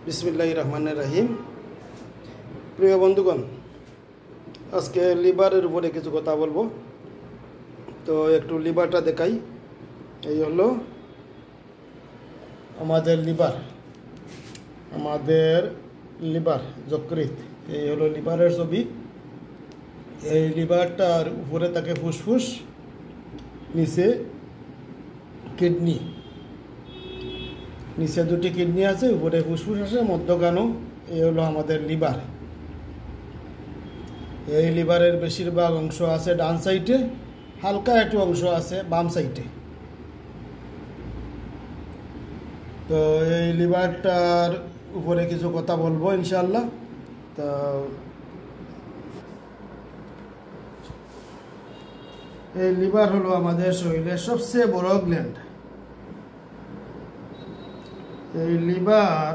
বিসমিল্লাহির রহমানির রহিম। প্রিয় বন্ধুগণ, আজকে লিভারের উপরে কিছু কথা বলবো। তো একটু লিভারটা দেখাই। এই হলো আমাদের লিভার যকৃৎ। এই হলো লিভারের ছবি। এই লিভারটার উপরে থাকে ফুসফুস, নিচে কিডনি। নিচে দুটি কিডনি আছে, উপরে ফুসফুস আছে, মধ্যখানো। এই হলো আমাদের লিভার। এই লিভারের বেশিরভাগ অংশ আছে ডান সাইডে, হালকা একটু অংশ আছে বাম সাইডে। তো এই লিভারটার উপরে কিছু কথা বলবো ইনশাআল্লাহ। তো এই লিভার হলো আমাদের শরীরের সবচেয়ে বড় গ্ল্যান্ড। এই লিভার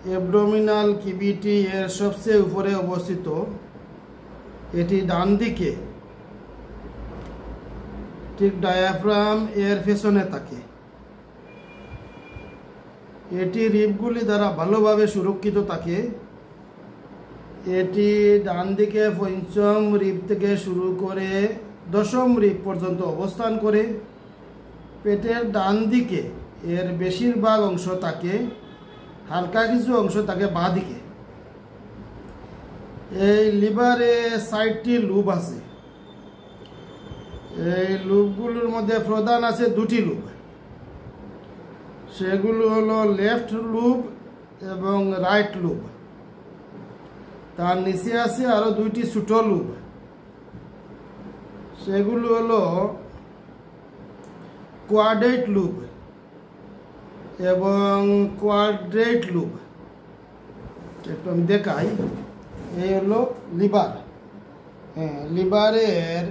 অ্যাবডোমিনাল ক্যাভিটি এর সবচেয়ে উপরে অবস্থিত। এটি ডান দিকে, ঠিক ডায়াফ্রাম এর পেছনে থাকে। এটি রিবগুলি দ্বারা ভালোভাবে সুরক্ষিত থাকে। এটি ডান দিকে পঞ্চম রিব থেকে শুরু করে দশম রিব পর্যন্ত অবস্থান করে। পেটের ডান দিকে এর বেশিরভাগ অংশ থাকে, হালকা কিছু অংশ থাকে বাঁ দিকে। এই লিভারে 60টি লুব আছে। এই লুবগুলোর মধ্যে প্রধান আছে দুটি লুব। সেগুলো হলো লেফট লুব এবং রাইট লুব। তার নিচে আছে আরো দুইটি ছোট লুব। সেগুলো হলো কোয়াড্রেট লুব এবং কোয়াড্রেট লুব। একটু আমি দেখাই। এই হলো লিভার। লিভারের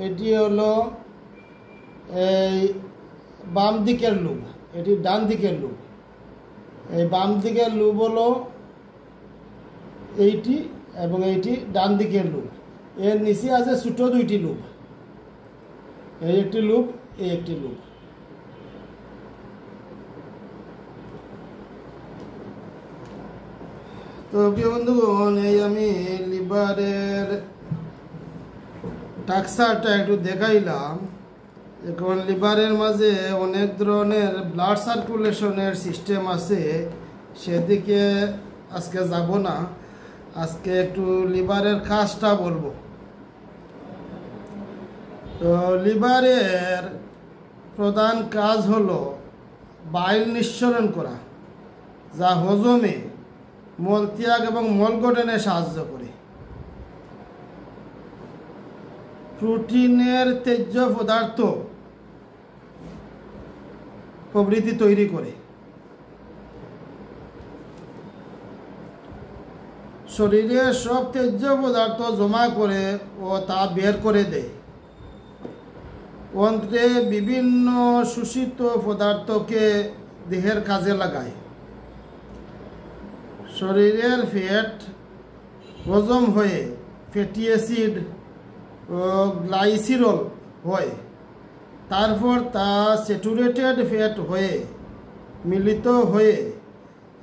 এটি হলো এই বাম দিকের লুব, এটি ডান দিকের লুব। এই বাম দিকের লুব হলো এইটি এবং এইটি ডান দিকের লুব। এর নিচে আছে ছোট দুইটি লুব। এই একটি লুব, এই একটি লুব। তো প্রিয় বন্ধুগণ, এই আমি লিভারের স্ট্রাকচারটা একটু দেখাইলাম। এখন লিভারের মাঝে অনেক ধরনের ব্লাড সার্কুলেশনের সিস্টেম আছে, সেদিকে আজকে যাব না। আজকে একটু লিভারের কাজটা বলবো। তো লিভারের প্রধান কাজ হলো বাইল নিঃসরণ করা, যা হজমে, মলত্যাগ এবং মল গঠনে সাহায্য করে। প্রোটিনের তেজ্য পদার্থ প্রভৃতি তৈরি করে। শরীরের সব তেজ্য পদার্থ জমা করে ও তা বের করে দেয়। অন্ত্রে বিভিন্ন শোষিত পদার্থকে দেহের কাজে লাগায়। শরীরের ফ্যাট হজম হয়ে ফ্যাটি অ্যাসিড ও গ্লাইসিরল হয়। তারপর তা স্যাচুরেটেড ফ্যাট হয়ে মিলিত হয়ে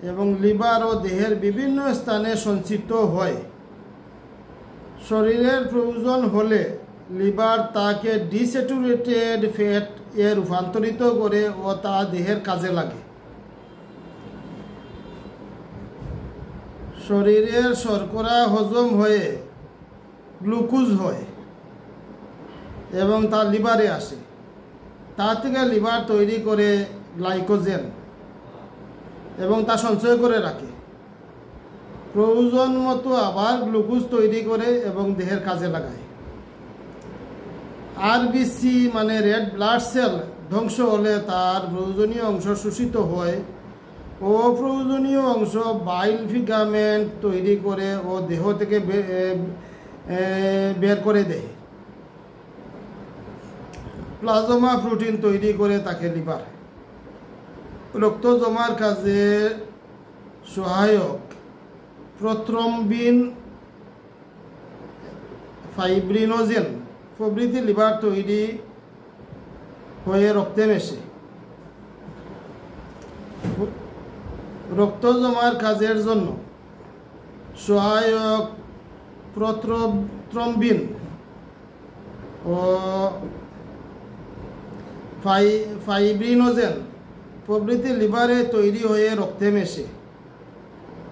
এবং লিভার ও দেহের বিভিন্ন স্থানে সঞ্চিত হয়। শরীরের প্রয়োজন হলে লিভার তাকে ডিস্যাচুরেটেড ফ্যাট এ রূপান্তরিত করে ও তা দেহের কাজে লাগে। শরীরের শর্করা হজম হয়ে গ্লুকোজ হয় এবং তা লিভারে আসে। তা থেকে লিভার তৈরি করে গ্লাইকোজেন এবং তা সঞ্চয় করে রাখে। প্রয়োজন মতো আবার গ্লুকোজ তৈরি করে এবং দেহের কাজে লাগায়। আরবিসি মানে রেড ব্লাড সেল ধ্বংস হলে তার প্রয়োজনীয় অংশ শোষিত হয়। অপ্রয়োজনীয় অংশ বাইল ফিগামেন্ট তৈরি করে ও দেহ থেকে বের করে দেয়। প্লাজমা প্রোটিন তৈরি করে তাকে লিভার। রক্ত জমার কাজে সহায়ক প্রোথ্রম্বিন, ফাইব্রিনোজেন প্রভৃতি লিভার তৈরি হয়ে রক্তে মেশে। রক্ত জমার কাজের জন্য সহায়ক প্রোথ্রম্বিন ও ফাইব্রিনোজেন প্রভৃতি লিভারে তৈরি হয়ে রক্তে মেশে।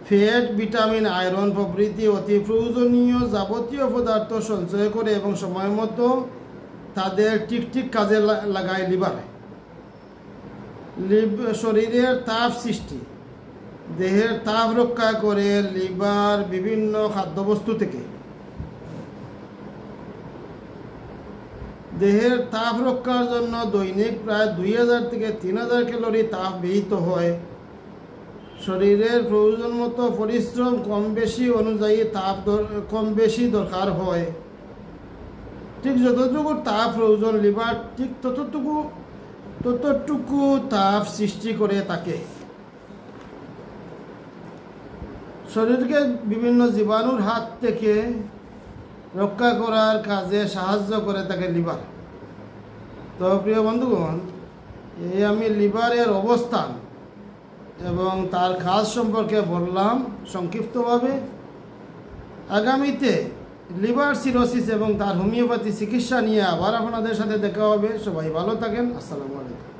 ফ্যাট, ভিটামিন, আয়রন প্রভৃতি অতি প্রয়োজনীয় যাবতীয় পদার্থ সঞ্চয় করে এবং সময় মতো তাদের ঠিক কাজে লাগায় লিভারে। শরীরের তাপ সৃষ্টি, দেহের তাপ রক্ষা করে লিভার বিভিন্ন খাদ্যবস্তু থেকে। দেহের তাপ রক্ষার জন্য দৈনিক প্রায় 2000 থেকে 3000 ক্যালোরি তাপ ব্যয়িত হয়। শরীরের প্রয়োজন মতো পরিশ্রম কম বেশি অনুযায়ী তাপ কম বেশি দরকার হয়। ঠিক যতটুকু তাপ প্রয়োজন লিভার ঠিক ততটুকু তাপ সৃষ্টি করে থাকে। শরীরকে বিভিন্ন জীবাণুর হাত থেকে রক্ষা করার কাজে সাহায্য করে থাকে লিভার। তো প্রিয় বন্ধুগণ, এই আমি লিভারের অবস্থান এবং তার কাজ সম্পর্কে বললাম সংক্ষিপ্তভাবে। আগামীতে লিভার সিরোসিস এবং তার হোমিওপ্যাথি চিকিৎসা নিয়ে আবার আপনাদের সাথে দেখা হবে। সবাই ভালো থাকেন। আসসালামু আলাইকুম।